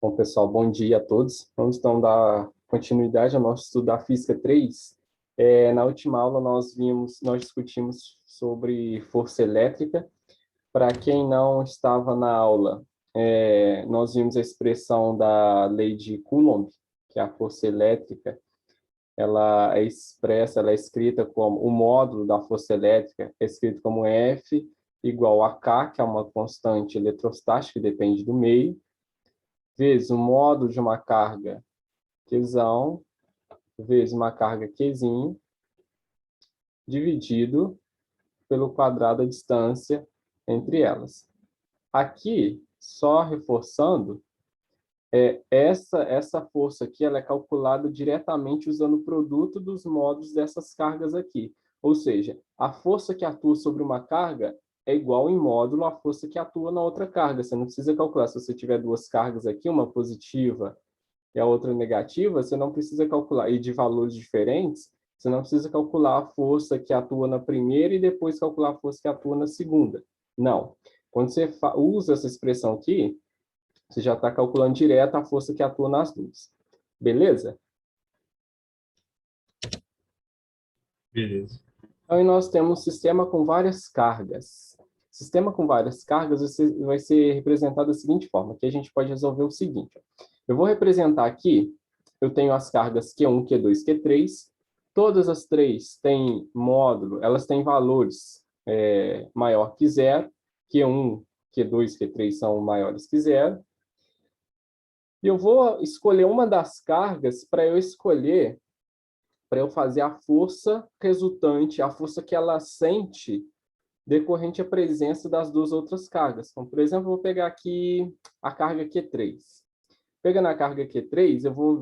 Bom, pessoal, bom dia a todos. Vamos então dar continuidade ao nosso estudo da Física 3. Na última aula nós discutimos sobre força elétrica. Para quem não estava na aula, nós vimos a expressão da lei de Coulomb, que é a força elétrica, ela é escrita como, o módulo da força elétrica é escrito como F igual a K, que é uma constante eletrostática que depende do meio, vezes o módulo de uma carga Qzão, vezes uma carga Qzinho, dividido pelo quadrado da distância entre elas. Aqui, só reforçando, essa força aqui ela é calculada diretamente usando o produto dos módulos dessas cargas aqui. Ou seja, a força que atua sobre uma carga é igual em módulo à força que atua na outra carga. Você não precisa calcular. Se você tiver duas cargas aqui, uma positiva e a outra negativa, você não precisa calcular, e de valores diferentes, você não precisa calcular a força que atua na primeira e depois calcular a força que atua na segunda. Não. Quando você usa essa expressão aqui, você já está calculando direto a força que atua nas duas. Beleza? Beleza. Então, nós temos um sistema com várias cargas. Sistema com várias cargas vai ser representado da seguinte forma, que a gente pode resolver o seguinte. Eu vou representar aqui, eu tenho as cargas Q1, Q2, Q3. Todas as três têm módulo, elas têm valores maior que zero. Q1, Q2, Q3 são maiores que zero. E eu vou escolher uma das cargas para eu fazer a força resultante, a força que ela sente decorrente à presença das duas outras cargas. Então, por exemplo, eu vou pegar aqui a carga Q3. Pegando a carga Q3, eu vou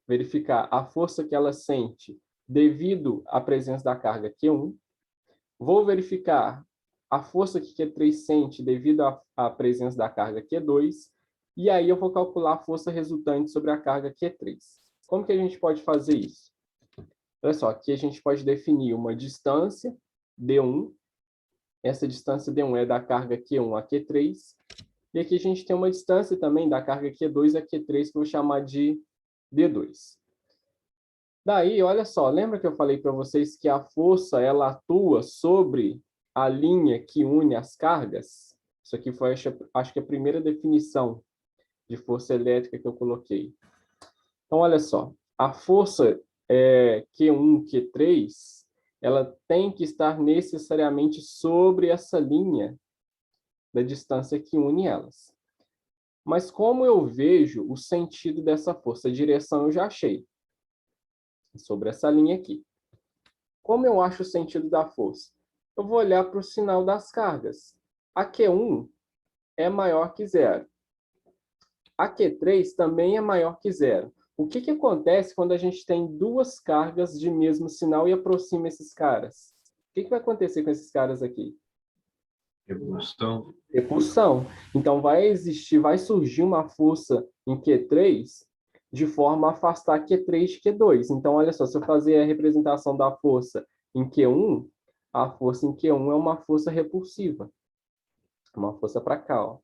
verificar a força que ela sente devido à presença da carga Q1. Vou verificar a força que Q3 sente devido à presença da carga Q2. E aí eu vou calcular a força resultante sobre a carga Q3. Como que a gente pode fazer isso? Olha só, aqui a gente pode definir uma distância, D1. Essa distância D1 é da carga Q1 a Q3. E aqui a gente tem uma distância também da carga Q2 a Q3, que eu vou chamar de D2. Daí, olha só, lembra que eu falei para vocês que a força ela atua sobre a linha que une as cargas? Isso aqui foi, acho que a primeira definição de força elétrica que eu coloquei. Então, olha só, a força Q1, Q3, ela tem que estar necessariamente sobre essa linha da distância que une elas. Mas como eu vejo o sentido dessa força? A direção eu já achei. Sobre essa linha aqui. Como eu acho o sentido da força? Eu vou olhar para o sinal das cargas. A Q1 é maior que zero. A Q3 também é maior que zero. O que acontece quando a gente tem duas cargas de mesmo sinal e aproxima esses caras? O que vai acontecer com esses caras aqui? Repulsão. Repulsão. Então, vai surgir uma força em Q3 de forma a afastar Q3 de Q2. Então, olha só, se eu fazer a representação da força em Q1, a força em Q1 é uma força repulsiva. Uma força para cá, ó.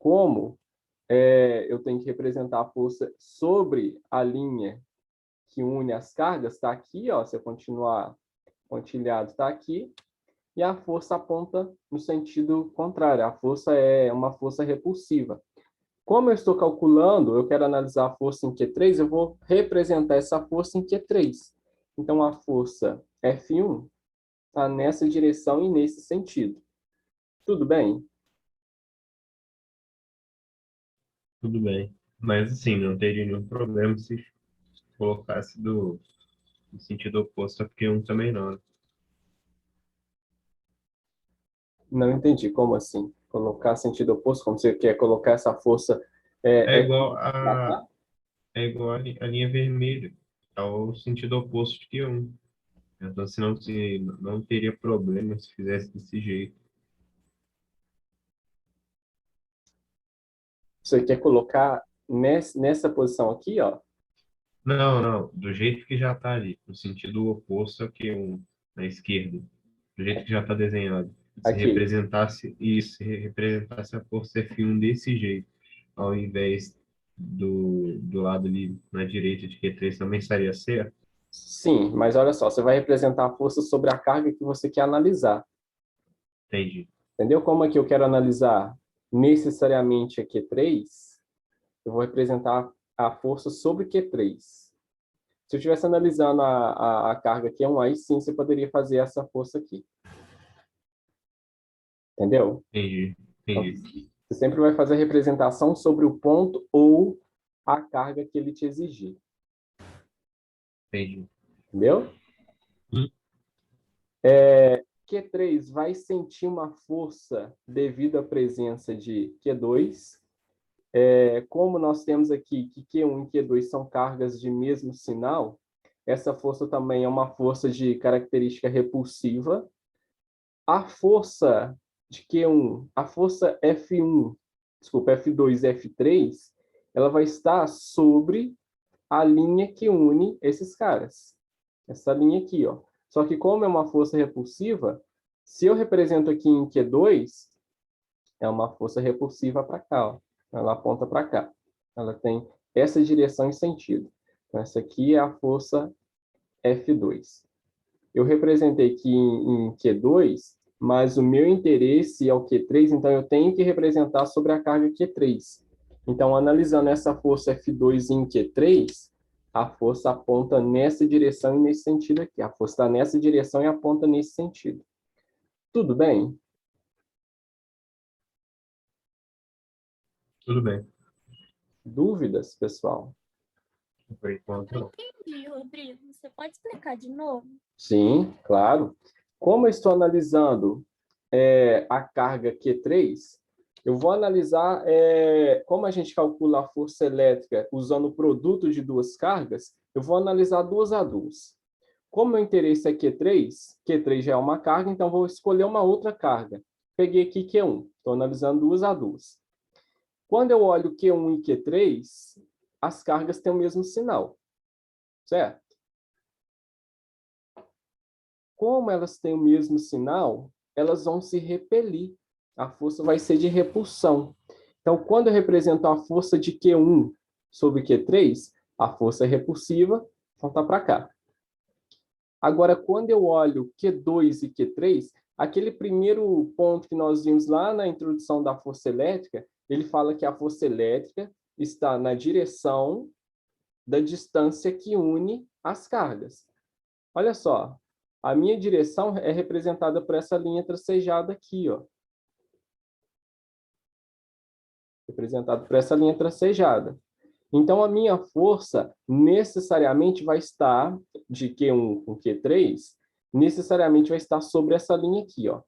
Como eu tenho que representar a força sobre a linha que une as cargas, está aqui, ó, se eu continuar pontilhado, está aqui, e a força aponta no sentido contrário, a força é uma força repulsiva. Como eu estou calculando, eu quero analisar a força em Q3, eu vou representar essa força em Q3. Então, a força F1 está nessa direção e nesse sentido. Tudo bem? Tudo bem. Mas, assim, não teria nenhum problema se colocasse no sentido oposto, porque um também não, né? Não entendi. Como assim? Colocar sentido oposto? Como você quer colocar essa força É F1 igual para a, cá? é igual a linha vermelha, ao sentido oposto de Q1. Então, se não teria problema se fizesse desse jeito. Você quer colocar nessa posição aqui, ó? Não, não, do jeito que já está ali, no sentido oposto a Q1, na esquerda, do jeito que já está desenhado. Se Aqui. representasse isso, se representasse a força F1 desse jeito. ao invés do lado ali na direita de Q3 também estaria certo? Sim, mas olha só, você vai representar a força sobre a carga que você quer analisar. Entendi. Entendeu como é que eu quero analisar necessariamente a Q3? Eu vou representar a força sobre Q3. Se eu estivesse analisando a carga Q1, aí sim você poderia fazer essa força aqui. Entendeu? Entendi. Então, Entendi. você sempre vai fazer a representação sobre o ponto ou a carga que ele te exigir. Entendi. Entendeu? Hum. Q3 vai sentir uma força devido à presença de Q2. Como nós temos aqui que Q1 e Q2 são cargas de mesmo sinal, essa força também é uma força de característica repulsiva. A força de Q1, a força F1, desculpa, F2 e F3, ela vai estar sobre a linha que une esses caras. Essa linha aqui, ó. Só que como é uma força repulsiva, se eu represento aqui em Q2, é uma força repulsiva para cá, ó. Ela aponta para cá. Ela tem essa direção e sentido. Então, essa aqui é a força F2. Eu representei aqui em Q2, mas o meu interesse é o Q3, então eu tenho que representar sobre a carga Q3. Então, analisando essa força F2 em Q3, a força aponta nessa direção e nesse sentido aqui. A força está nessa direção e aponta nesse sentido. Tudo bem? Tudo bem. Dúvidas, pessoal? Por enquanto, Não não. entendi, Rodrigo. Você pode explicar de novo? Sim, claro. Como eu estou analisando a carga Q3, eu vou analisar como a gente calcula a força elétrica usando o produto de duas cargas, eu vou analisar duas a duas. Como meu interesse é Q3 já é uma carga, então vou escolher uma outra carga. Peguei aqui Q1, estou analisando duas a duas. Quando eu olho Q1 e Q3, as cargas têm o mesmo sinal, certo? Como elas têm o mesmo sinal, elas vão se repelir. A força vai ser de repulsão. Então, quando eu represento a força de Q1 sobre Q3, a força é repulsiva, então tá para cá. Agora, quando eu olho Q2 e Q3, aquele primeiro ponto que nós vimos lá na introdução da força elétrica, ele fala que a força elétrica está na direção da distância que une as cargas. Olha só, a minha direção é representada por essa linha tracejada aqui, ó. Representado por essa linha tracejada. Então, a minha força necessariamente vai estar, de Q1 com Q3, necessariamente vai estar sobre essa linha aqui, ó.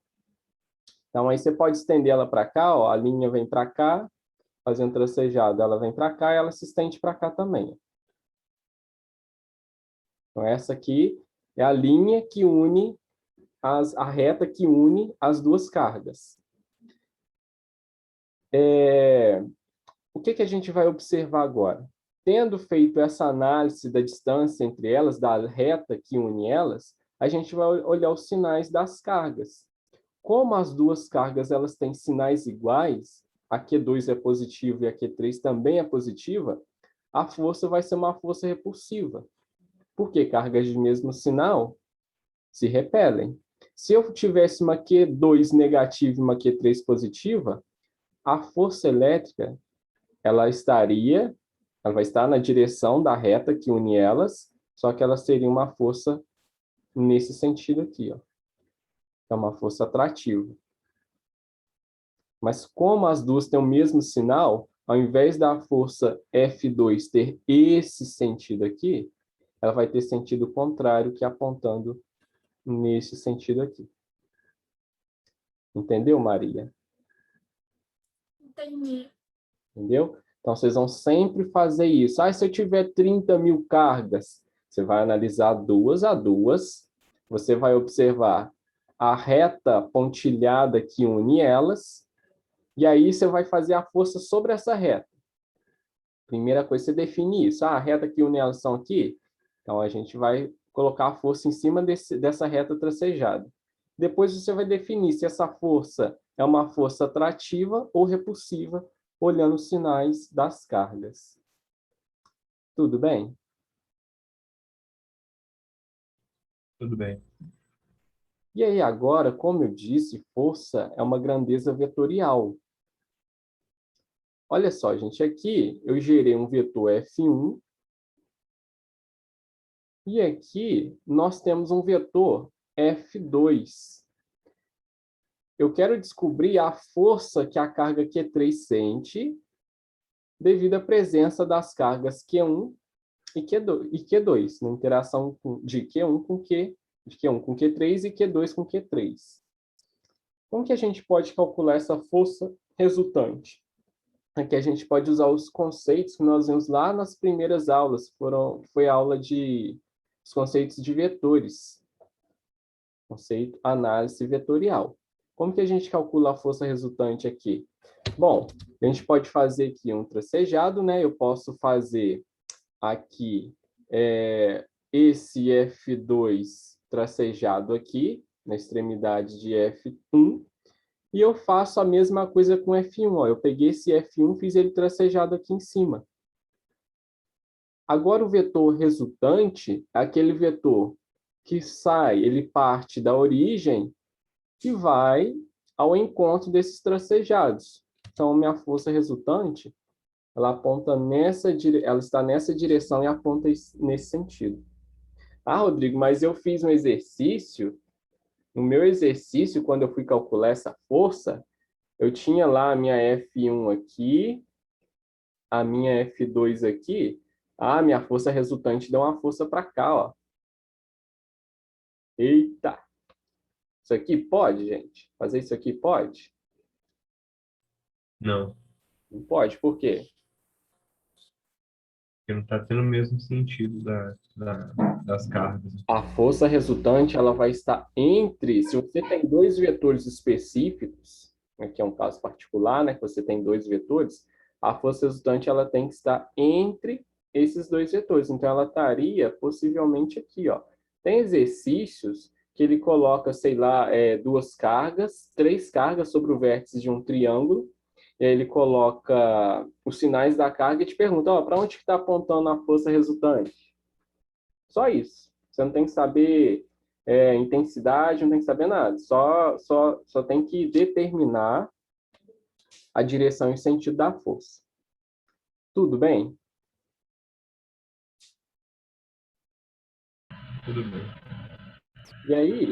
Então, aí você pode estender ela para cá, ó, a linha vem para cá, fazendo tracejada, ela vem para cá e ela se estende para cá também. Então, essa aqui é a linha que une, a reta que une as duas cargas. O que a gente vai observar agora? Tendo feito essa análise da distância entre elas, da reta que une elas, a gente vai olhar os sinais das cargas. Como as duas cargas elas têm sinais iguais, a Q2 é positiva e a Q3 também é positiva, a força vai ser uma força repulsiva. Porque cargas de mesmo sinal se repelem. Se eu tivesse uma Q2 negativa e uma Q3 positiva, a força elétrica ela vai estar na direção da reta que une elas, só que ela seria uma força nesse sentido aqui, ó. É uma força atrativa. Mas como as duas têm o mesmo sinal, ao invés da força F2 ter esse sentido aqui, ela vai ter sentido contrário, que é apontando nesse sentido aqui. Entendeu, Maria? Entendi. Entendeu? Então, vocês vão sempre fazer isso. Se eu tiver 30 mil cargas, você vai analisar duas a duas, você vai observar a reta pontilhada que une elas, e aí você vai fazer a força sobre essa reta. Primeira coisa, você define isso. A reta que une elas são aqui, então a gente vai colocar a força em cima dessa reta tracejada. Depois você vai definir se essa força é uma força atrativa ou repulsiva olhando os sinais das cargas. Tudo bem? Tudo bem. E aí, agora, como eu disse, força é uma grandeza vetorial. Olha só, gente, aqui eu gerei um vetor F1, e aqui nós temos um vetor F2. Eu quero descobrir a força que a carga Q3 sente devido à presença das cargas Q1 e Q2, na interação de Q1 com Q3 e Q2 com Q3. Como que a gente pode calcular essa força resultante? Aqui a gente pode usar os conceitos que nós vimos lá nas primeiras aulas, foi a aula de os conceitos de vetores, conceito análise vetorial. Como que a gente calcula a força resultante aqui? Bom, a gente pode fazer aqui um tracejado, né? Eu posso fazer aqui esse F2 tracejado aqui, na extremidade de F1, e eu faço a mesma coisa com F1. Ó. Eu peguei esse F1 e fiz ele tracejado aqui em cima. Agora, o vetor resultante é aquele vetor que sai, ele parte da origem e vai ao encontro desses tracejados. Então, minha força resultante, ela está nessa direção e aponta nesse sentido. Ah, Rodrigo, mas eu fiz um exercício. No meu exercício, quando eu fui calcular essa força, eu tinha lá a minha F1 aqui, a minha F2 aqui. Ah, minha força resultante deu uma força para cá, ó. Eita! Isso aqui pode, gente? Fazer isso aqui pode? Não, Não pode, por quê? porque não está tendo o mesmo sentido das cargas. A força resultante ela vai estar entre, se você tem dois vetores específicos, aqui é um caso particular, né, que você tem dois vetores, a força resultante ela tem que estar entre esses dois vetores. Então, ela estaria possivelmente aqui, ó. Tem exercícios que ele coloca, sei lá, duas cargas, três cargas sobre o vértice de um triângulo, e aí ele coloca os sinais da carga e te pergunta, ó, para onde que está apontando a força resultante? Só isso. Você não tem que saber intensidade, não tem que saber nada. Só tem que determinar a direção e sentido da força. Tudo bem? Tudo bem. E aí,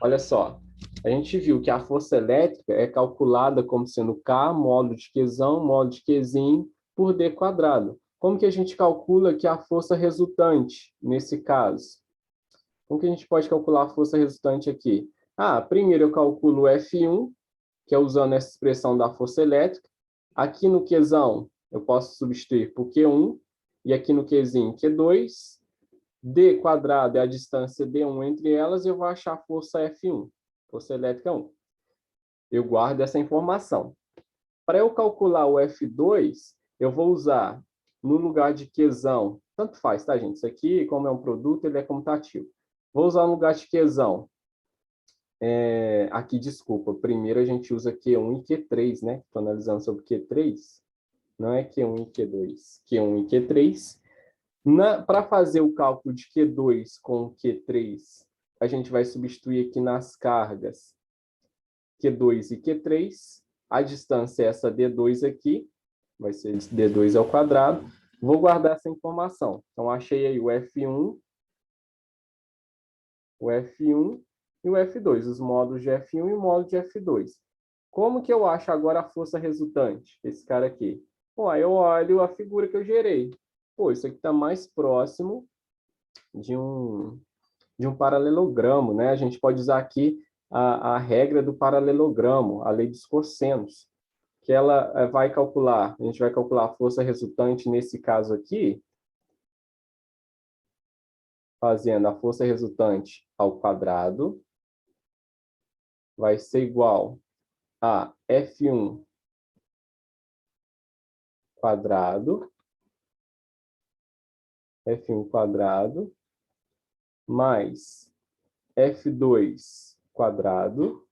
olha só. A gente viu que a força elétrica é calculada como sendo K módulo de Qzão, módulo de Qzim por D quadrado. Como que a gente calcula que a força resultante, nesse caso? Como que a gente pode calcular a força resultante aqui? Ah, primeiro eu calculo o F1, que é usando essa expressão da força elétrica. Aqui no Qzão, eu posso substituir por Q1, e aqui no Qzim, Q2. D quadrado é a distância D1 entre elas, e eu vou achar a força F1, força elétrica 1. Eu guardo essa informação. Para eu calcular o F2, eu vou usar, no lugar de Qzão, tanto faz, tá, gente? Isso aqui, como é um produto, ele é comutativo. Vou usar no lugar de Qzão. Aqui, desculpa, primeiro a gente usa Q1 e Q3, né? Estou analisando sobre Q3. Não é Q1 e Q2. Q1 e Q3. Para fazer o cálculo de Q2 com Q3, a gente vai substituir aqui nas cargas Q2 e Q3. A distância é essa D2 aqui, vai ser D2 ao quadrado. Vou guardar essa informação. Então, achei aí o F1 e o F2, os módulos de F1 e o módulo de F2. Como que eu acho agora a força resultante? Esse cara aqui. Bom, aí eu olho a figura que eu gerei. Pô, isso aqui está mais próximo de um paralelogramo, né? A gente pode usar aqui a regra do paralelogramo, a lei dos cossenos, que ela vai calcular, a gente vai calcular a força resultante nesse caso aqui, fazendo a força resultante ao quadrado, vai ser igual a F1 quadrado, F1 quadrado, mais F2 quadrado,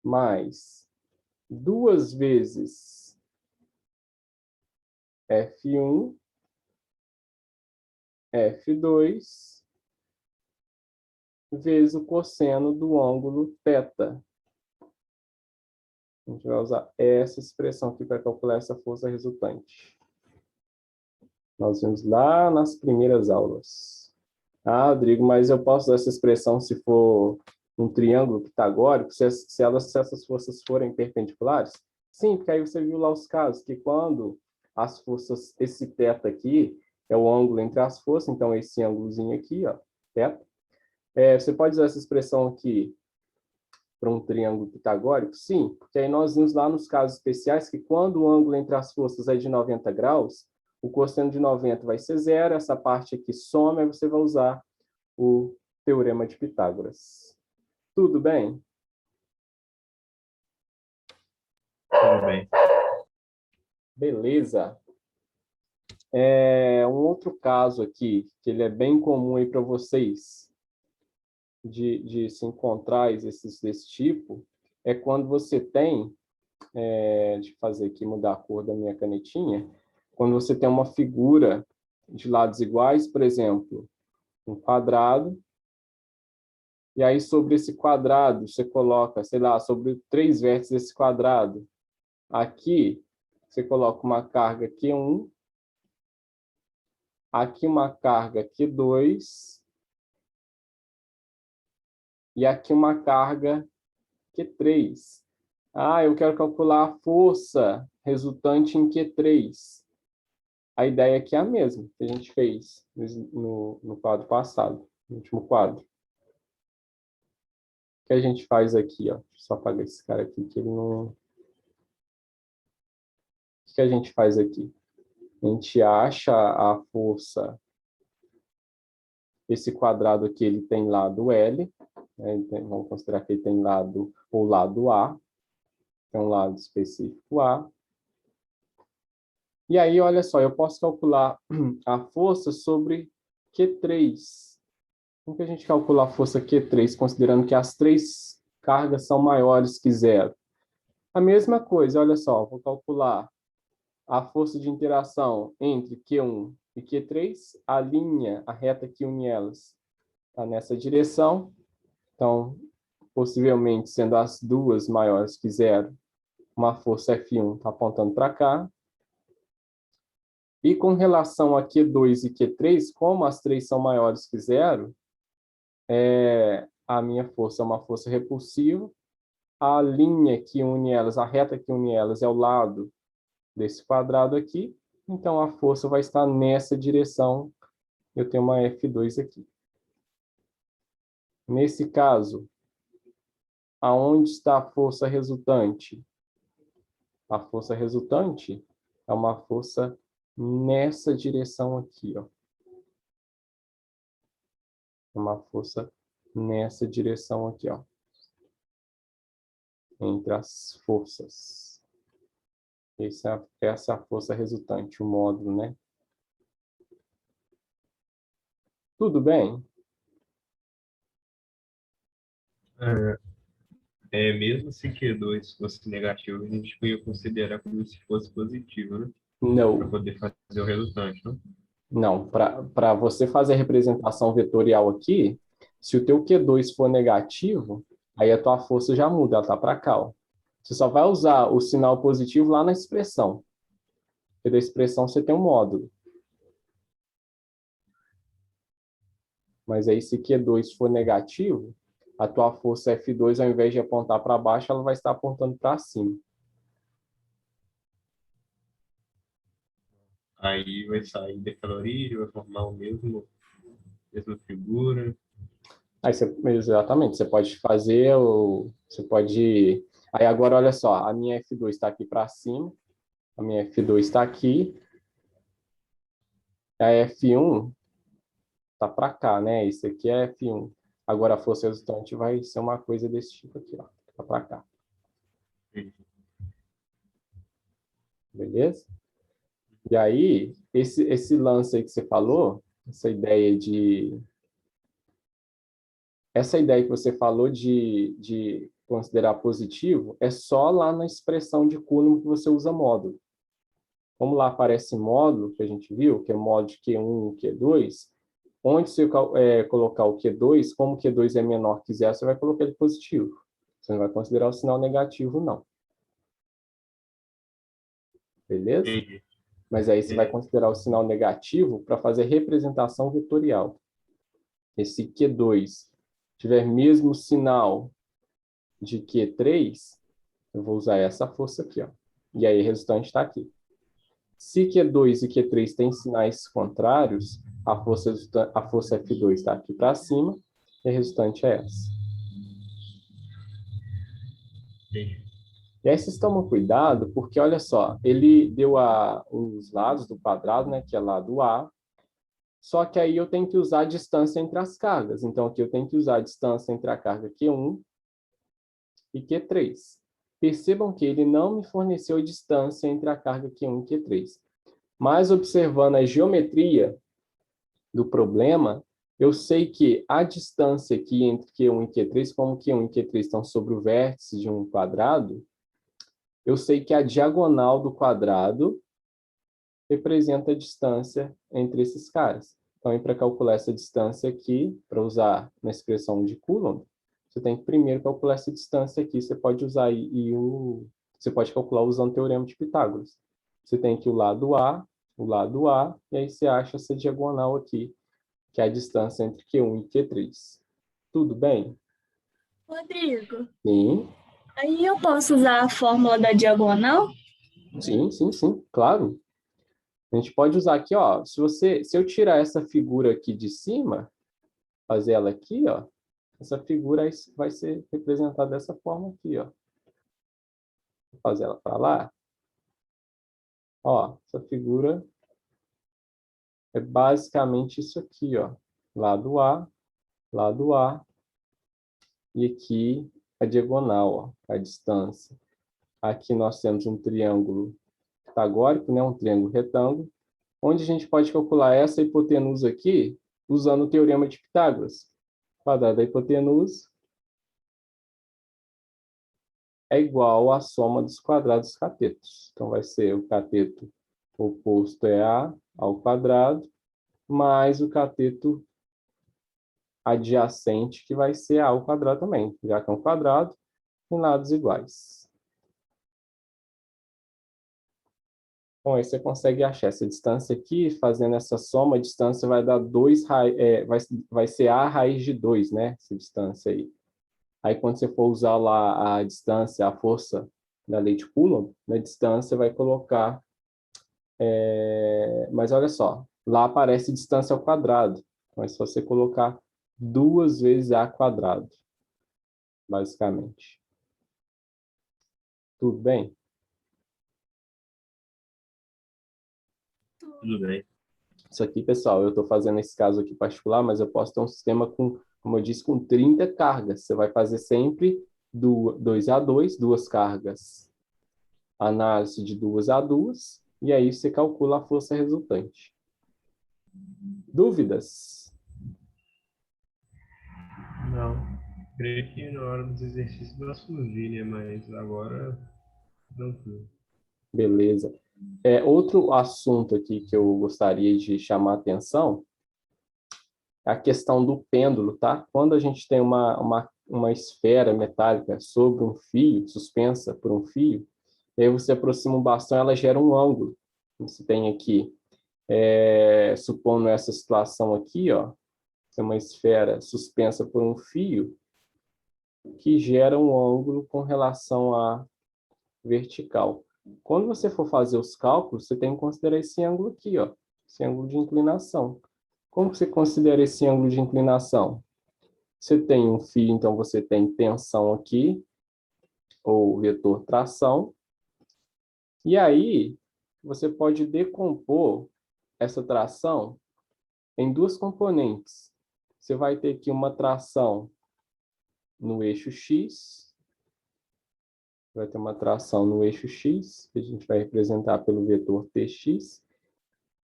mais 2 vezes F1, F2, vezes o cosseno do ângulo θ. A gente vai usar essa expressão aqui para calcular essa força resultante. Nós vimos lá nas primeiras aulas. Ah, Rodrigo, mas eu posso usar essa expressão se for um triângulo pitagórico, se essas forças forem perpendiculares? Sim, porque aí você viu lá os casos, que quando as forças, esse θ aqui é o ângulo entre as forças, então esse ângulozinho aqui, ó, θ. Você pode usar essa expressão aqui para um triângulo pitagórico? Sim, porque aí nós vimos lá nos casos especiais que quando o ângulo entre as forças é de 90 graus, o cosseno de 90 vai ser zero, essa parte aqui soma, e você vai usar o teorema de Pitágoras. Tudo bem? Tudo bem. Beleza. Um outro caso aqui, que ele é bem comum aí para vocês, de se encontrar desse tipo, é quando você tem, deixa eu fazer aqui, mudar a cor da minha canetinha, quando você tem uma figura de lados iguais, por exemplo, um quadrado, e aí sobre esse quadrado você coloca, sei lá, sobre 3 vértices desse quadrado, aqui você coloca uma carga Q1, aqui uma carga Q2, e aqui uma carga Q3. Ah, eu quero calcular a força resultante em Q3. A ideia aqui é a mesma que a gente fez no quadro passado, no último quadro. O que a gente faz aqui, ó? Deixa eu só apagar esse cara aqui, que ele não... O que a gente faz aqui? A gente acha a força... Esse quadrado aqui, ele tem lado L, né? Vamos considerar que ele tem lado A, tem um lado específico A. E aí, olha só, eu posso calcular a força sobre Q3. Como que a gente calcula a força Q3, considerando que as 3 cargas são maiores que zero? A mesma coisa, olha só, vou calcular a força de interação entre Q1 e Q3, a linha, a reta que une elas, está nessa direção. Então, possivelmente, sendo as duas maiores que zero, uma força F1 está apontando para cá. E com relação a Q2 e Q3, como as 3 são maiores que zero, a minha força é uma força repulsiva. A linha que une elas, a reta que une elas é o lado desse quadrado aqui. Então, a força vai estar nessa direção. Eu tenho uma F2 aqui. Nesse caso, aonde está a força resultante? A força resultante é uma força nessa direção aqui, ó. Uma força nessa direção aqui, ó. Entre as forças. Essa é a força resultante, o módulo, né? Tudo bem? Mesmo se Q2 fosse negativo, a gente ia considerar como se fosse positivo, né? Para Não. poder fazer o resultante, não? Não. Para você fazer a representação vetorial aqui, se o teu Q2 for negativo, aí a tua força já muda, ela está para cá, ó. Você só vai usar o sinal positivo lá na expressão. Porque da expressão você tem um módulo. Mas aí se Q2 for negativo, a tua força F2, ao invés de apontar para baixo, ela vai estar apontando para cima. Aí vai sair daquela origem, vai formar mesma figura. Aí exatamente, você pode fazer você pode... Aí agora, olha só, a minha F2 está aqui para cima, a minha F2 está aqui, a F1 está para cá, né? Isso aqui é F1. Agora a força resultante vai ser uma coisa desse tipo aqui, ó, tá para cá. Beleza? E aí, esse lance aí que você falou, essa ideia que você falou de considerar positivo, é só lá na expressão de Coulomb que você usa módulo. Como lá aparece módulo, que a gente viu, que é módulo de Q1 e Q2, onde você colocar o Q2, como o Q2 é menor que zero, você vai colocar ele positivo. Você não vai considerar o sinal negativo, não. Beleza? Entendi. Mas aí você vai considerar o sinal negativo para fazer representação vetorial. Esse Q2 tiver mesmo sinal de Q3, eu vou usar essa força aqui, ó. E aí, o resultante está aqui. Se Q2 e Q3 têm sinais contrários, a força F2 está aqui para cima, e a resultante é essa. Entendi. E aí vocês tomam cuidado, porque olha só, ele deu os lados do quadrado, né, que é lado A, só que aí eu tenho que usar a distância entre as cargas. Então, aqui eu tenho que usar a distância entre a carga Q1 e Q3. Percebam que ele não me forneceu a distância entre a carga Q1 e Q3. Mas observando a geometria do problema, eu sei que a distância aqui entre Q1 e Q3, como Q1 e Q3 estão sobre o vértice de um quadrado, eu sei que a diagonal do quadrado representa a distância entre esses caras. Então, para calcular essa distância aqui, para usar na expressão de Coulomb, você tem que primeiro calcular essa distância aqui. Você pode usar você pode calcular usando o teorema de Pitágoras. Você tem aqui o lado A, e aí você acha essa diagonal aqui, que é a distância entre Q1 e Q3. Tudo bem? Rodrigo, Sim, aí eu posso usar a fórmula da diagonal? sim, claro. A gente pode usar aqui, ó, se eu tirar essa figura aqui de cima, fazer ela aqui, ó, essa figura vai ser representada dessa forma aqui, ó. Vou fazer ela para lá. Ó, essa figura é basicamente isso aqui, ó. Lado A, e aqui a diagonal, ó, a distância. Aqui nós temos um triângulo pitagórico, né, um triângulo retângulo, onde a gente pode calcular essa hipotenusa aqui usando o teorema de Pitágoras. O quadrado da hipotenusa é igual à soma dos quadrados dos catetos. Então, vai ser o cateto oposto é A ao quadrado, mais o cateto adjacente, que vai ser A ao quadrado também, já que é um quadrado em lados iguais. Bom, aí você consegue achar essa distância aqui, fazendo essa soma, a distância vai dar vai ser A raiz de 2, né? Essa distância aí. Aí, quando você for usar lá a distância, a força da lei de Coulomb, na distância vai colocar... mas olha só, lá aparece distância ao quadrado. Então, é só você colocar 2 vezes A quadrado, basicamente. Tudo bem? Tudo bem. Isso aqui, pessoal, eu estou fazendo esse caso aqui particular, mas eu posso ter um sistema com, como eu disse, com 30 cargas. Você vai fazer sempre 2A2, duas cargas, análise de 2A2, e aí você calcula a força resultante. Dúvidas? Não. Creio que na hora dos exercícios vai surgir, né? Mas agora não foi. Beleza. Outro assunto aqui que eu gostaria de chamar a atenção é a questão do pêndulo, tá? Quando a gente tem uma esfera metálica sobre um fio, suspensa por um fio, e aí você aproxima um bastão, ela gera um ângulo. Você tem aqui, supondo essa situação aqui, ó, tem uma esfera suspensa por um fio que gera um ângulo com relação à vertical. Quando você for fazer os cálculos, você tem que considerar esse ângulo aqui, ó, esse ângulo de inclinação. Como você considera esse ângulo de inclinação? Você tem um fio, então você tem tensão aqui, ou vetor tração, e aí você pode decompor essa tração em duas componentes. Você vai ter aqui uma tração no eixo X, vai ter uma tração no eixo X, que a gente vai representar pelo vetor Tx,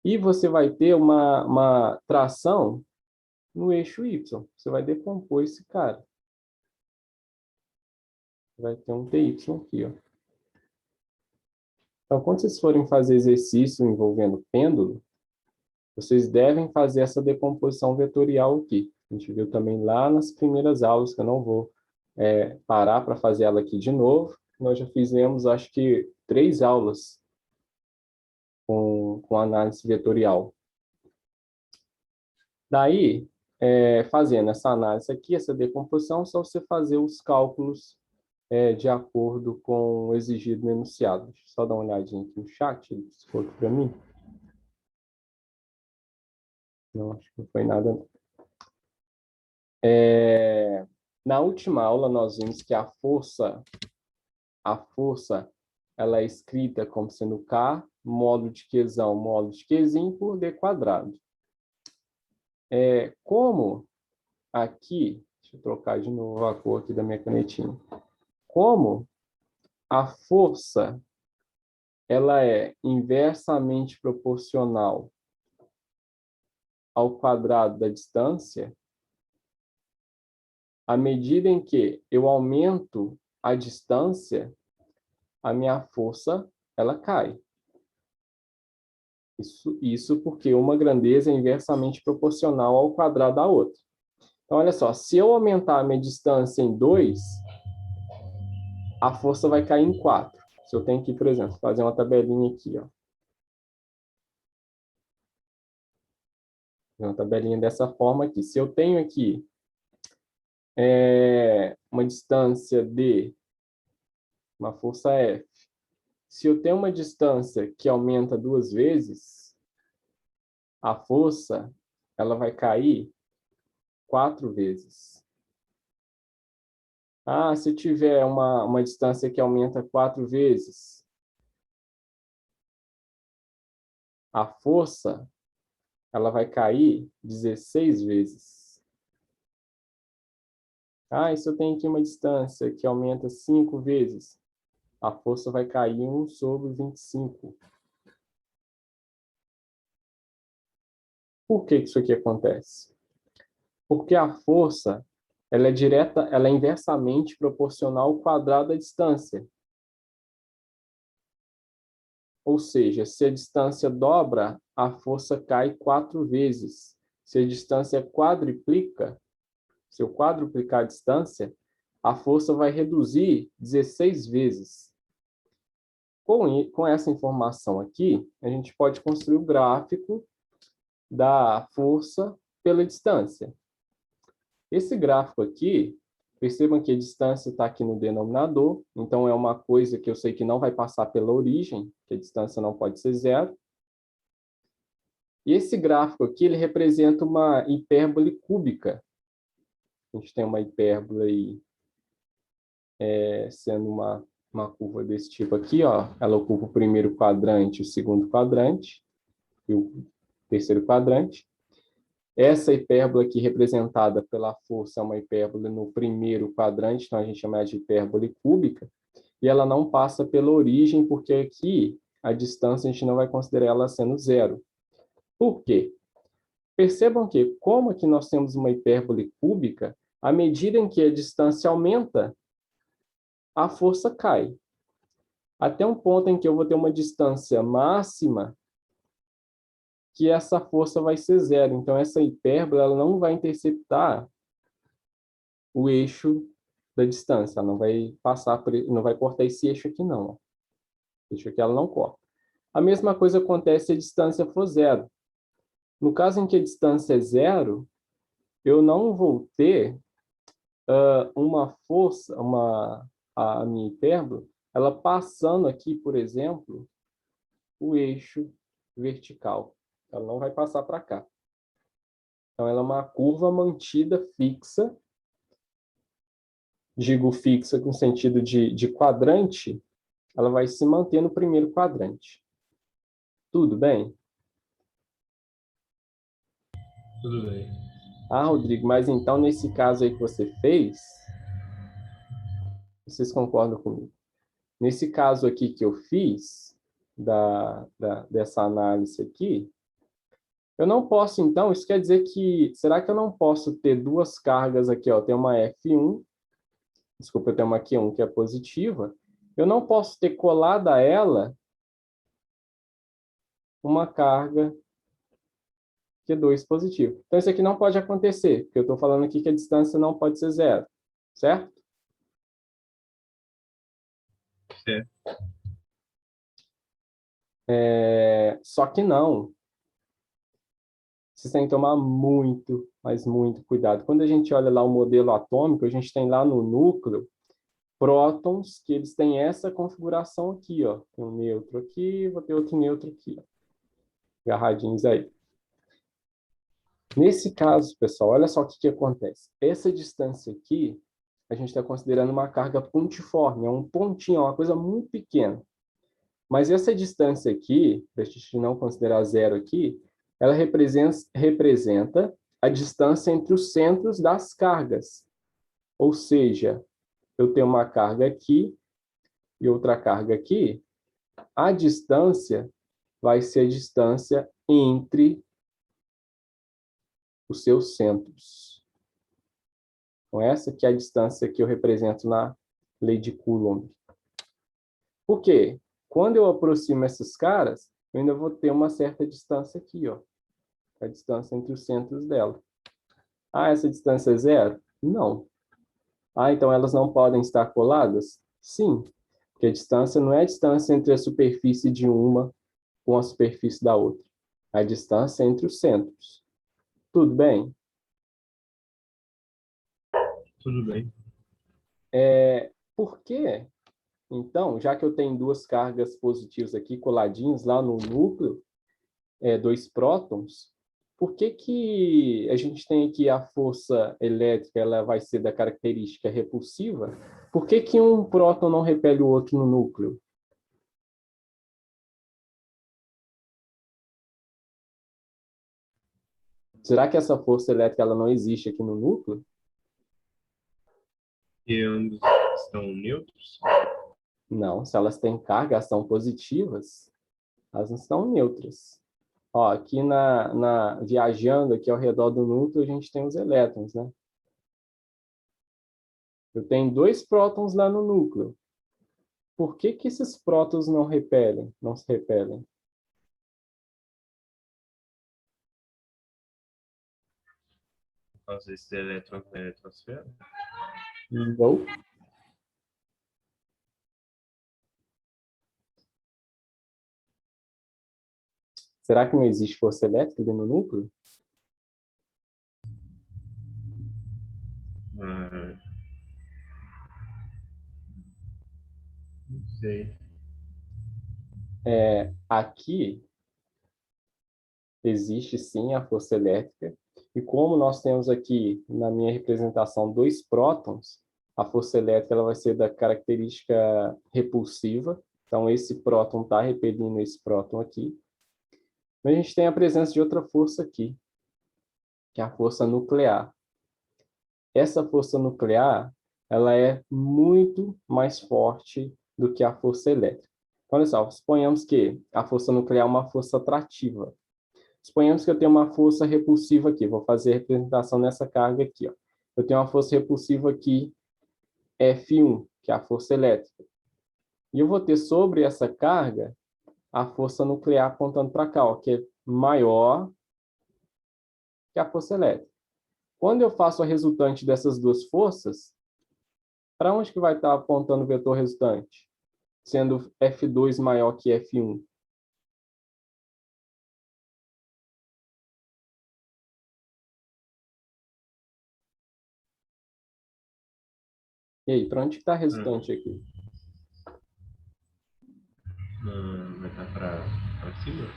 e você vai ter uma tração no eixo Y. Você vai decompor esse cara. vai ter um TY aqui, ó. Então, quando vocês forem fazer exercício envolvendo pêndulo, vocês devem fazer essa decomposição vetorial aqui. A gente viu também lá nas primeiras aulas, que eu não vou parar para fazer ela aqui de novo. Nós já fizemos, acho que, 3 aulas com análise vetorial. Daí, fazendo essa análise aqui, essa decomposição, só você fazer os cálculos de acordo com o exigido no enunciado. Deixa eu só dar uma olhadinha aqui no chat, ele expôs para mim. Não, acho que não foi nada, não. Na última aula, nós vimos que a força, ela é escrita como sendo K, módulo de Qzão, módulo de Qzim por D quadrado. Como aqui, deixa eu trocar de novo a cor aqui da minha canetinha. Como a força, ela é inversamente proporcional ao quadrado da distância, à medida em que eu aumento a distância, a minha força, ela cai. Isso porque uma grandeza é inversamente proporcional ao quadrado da outra. Então, olha só, se eu aumentar a minha distância em 2, a força vai cair em 4. Se eu tenho aqui, por exemplo, fazer uma tabelinha aqui, ó. Uma tabelinha dessa forma aqui. Se eu tenho aqui uma distância D, uma força F. Se eu tenho uma distância que aumenta 2 vezes, a força ela vai cair 4 vezes. Se eu tiver uma distância que aumenta 4 vezes, a força ela vai cair 16 vezes. E se eu tenho aqui uma distância que aumenta 5 vezes, a força vai cair 1 sobre 25. Por que isso aqui acontece? Porque a força ela é inversamente proporcional ao quadrado da distância. Ou seja, se a distância dobra, a força cai 4 vezes. Se a distância quadruplica, se eu quadruplicar a distância, a força vai reduzir 16 vezes. Com essa informação aqui, a gente pode construir o gráfico da força pela distância. Esse gráfico aqui, percebam que a distância está aqui no denominador, então é uma coisa que eu sei que não vai passar pela origem, que a distância não pode ser 0. E esse gráfico aqui, ele representa uma hipérbole cúbica. A gente tem uma hipérbole aí, sendo uma curva desse tipo aqui, ó. Ela ocupa o primeiro quadrante, o segundo quadrante e o terceiro quadrante. Essa hipérbole aqui representada pela força é uma hipérbole no primeiro quadrante, então a gente chama de hipérbole cúbica, e ela não passa pela origem, porque aqui a distância a gente não vai considerar ela sendo 0. Por quê? Percebam que, como aqui nós temos uma hipérbole cúbica, à medida em que a distância aumenta, a força cai. Até um ponto em que eu vou ter uma distância máxima, que essa força vai ser 0. Então, essa hipérbole ela não vai interceptar o eixo da distância. Ela não vai passar não vai cortar esse eixo aqui, não. Esse aqui ela não corta. A mesma coisa acontece se a distância for 0. No caso em que a distância é 0, eu não vou ter uma força, a minha hipérbole, ela passando aqui, por exemplo, o eixo vertical. Ela não vai passar para cá. Então, ela é uma curva mantida fixa. Digo fixa com sentido de quadrante, ela vai se manter no primeiro quadrante. Tudo bem? Tudo bem. Rodrigo, mas então, nesse caso aí que você fez, vocês concordam comigo? Nesse caso aqui que eu fiz, dessa análise aqui, eu não posso, então, isso quer dizer que, será que eu não posso ter duas cargas aqui, ó, tem uma F1 desculpa, eu tenho uma Q1 que é positiva, eu não posso ter colado a ela uma carga Q2 positiva. Então, isso aqui não pode acontecer, porque eu estou falando aqui que a distância não pode ser zero, certo? Certo. Só que não. Vocês têm que tomar muito, mas muito cuidado. Quando a gente olha lá o modelo atômico, a gente tem lá no núcleo prótons que eles têm essa configuração aqui, ó. Tem um neutro aqui, vou ter outro neutro aqui, ó, agarradinhos aí. Nesse caso, pessoal, olha só o que acontece. Essa distância aqui, a gente está considerando uma carga pontiforme, é um pontinho, é uma coisa muito pequena. Mas essa distância aqui, para a gente não considerar zero aqui, ela representa a distância entre os centros das cargas. Ou seja, eu tenho uma carga aqui e outra carga aqui, a distância vai ser a distância entre os seus centros. Então, essa que é a distância que eu represento na lei de Coulomb. Por quê? Quando eu aproximo esses caras, eu ainda vou ter uma certa distância aqui, ó. A distância entre os centros dela. Ah, essa distância é zero? Não. Ah, então elas não podem estar coladas? Sim, porque a distância não é a distância entre a superfície de uma com a superfície da outra. A distância é entre os centros. Tudo bem? Tudo bem. Por quê? Então, já que eu tenho duas cargas positivas aqui coladinhas lá no núcleo, dois prótons, por que que a gente tem aqui a força elétrica, ela vai ser da característica repulsiva? Por que que um próton não repele o outro no núcleo? Será que essa força elétrica ela não existe aqui no núcleo? E ambos estão neutros? Não, se elas têm carga, elas são positivas, elas não estão neutras. Ó, aqui viajando aqui ao redor do núcleo, a gente tem os elétrons, né? Eu tenho dois prótons lá no núcleo. Por que que esses prótons não repelem, não se repelem? Por causa desses elétrons na eletrosfera? Não. Será que não existe força elétrica ali no núcleo? Ah, não sei. Aqui existe sim a força elétrica, e como nós temos aqui na minha representação dois prótons, a força elétrica ela vai ser da característica repulsiva, então esse próton está repelindo esse próton aqui. Mas a gente tem a presença de outra força aqui, que é a força nuclear. Essa força nuclear ela é muito mais forte do que a força elétrica. Então, olha só, suponhamos que a força nuclear é uma força atrativa. Suponhamos que eu tenho uma força repulsiva aqui. Vou fazer a representação nessa carga aqui. Ó. Eu tenho uma força repulsiva aqui, F1, que é a força elétrica. E eu vou ter sobre essa carga a força nuclear apontando para cá, ó, que é maior que a força elétrica. Quando eu faço a resultante dessas duas forças, para onde que vai estar apontando o vetor resultante? Sendo F2 maior que F1. E aí, para onde está a resultante aqui? Vai estar para cima?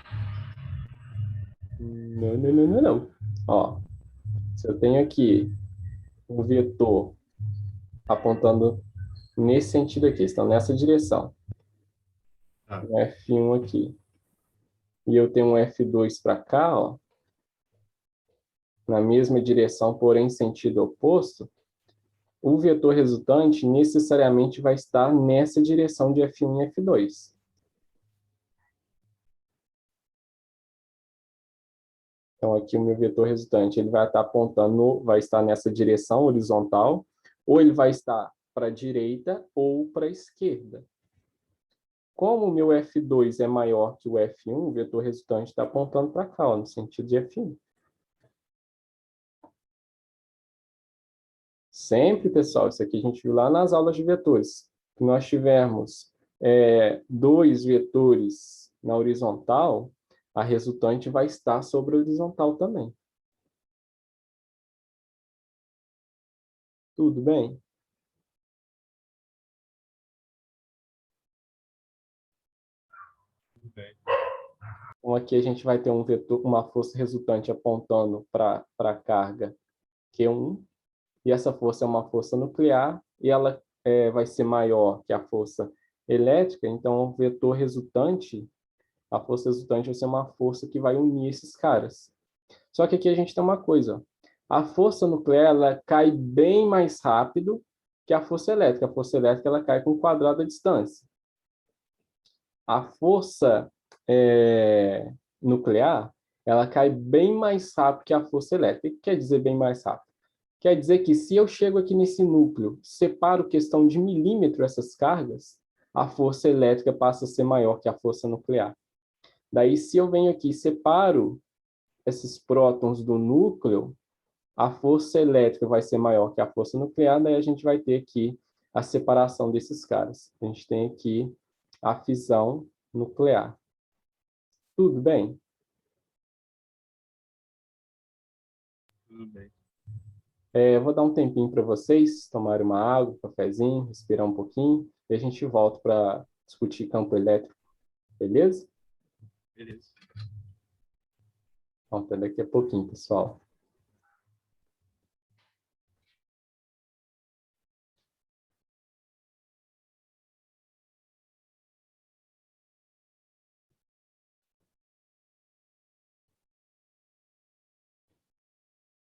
Não, não, não, não, não. Ó, se eu tenho aqui um vetor apontando nesse sentido aqui, estão nessa direção. Ah, Um F1 aqui. E eu tenho um F2 para cá, ó, na mesma direção, porém sentido oposto, o vetor resultante necessariamente vai estar nessa direção de F1 e F2. Então, aqui o meu vetor resultante ele vai estar apontando, vai estar nessa direção horizontal, ou ele vai estar para a direita ou para a esquerda. Como o meu F2 é maior que o F1, o vetor resultante está apontando para cá, ó, no sentido de F1. Sempre, pessoal, isso aqui a gente viu lá nas aulas de vetores. Se nós tivermos dois vetores na horizontal, a resultante vai estar sobre a horizontal também. Tudo bem? Então, aqui a gente vai ter um vetor, uma força resultante apontando para a carga Q1, e essa força é uma força nuclear, e ela vai ser maior que a força elétrica, então o vetor resultante, a força resultante vai ser uma força que vai unir esses caras. Só que aqui a gente tem uma coisa, ó. A força nuclear ela cai bem mais rápido que a força elétrica. A força elétrica ela cai com o quadrado da distância. A força nuclear ela cai bem mais rápido que a força elétrica. O que quer dizer bem mais rápido? Quer dizer que se eu chego aqui nesse núcleo, separo questão de milímetro essas cargas, a força elétrica passa a ser maior que a força nuclear. Daí, se eu venho aqui e separo esses prótons do núcleo, a força elétrica vai ser maior que a força nuclear, daí a gente vai ter aqui a separação desses caras. A gente tem aqui a fissão nuclear. Tudo bem? Tudo bem. Eu vou dar um tempinho para vocês tomarem uma água, um cafezinho, respirar um pouquinho, e a gente volta para discutir campo elétrico, beleza? Beleza. Então, até daqui a pouquinho, pessoal.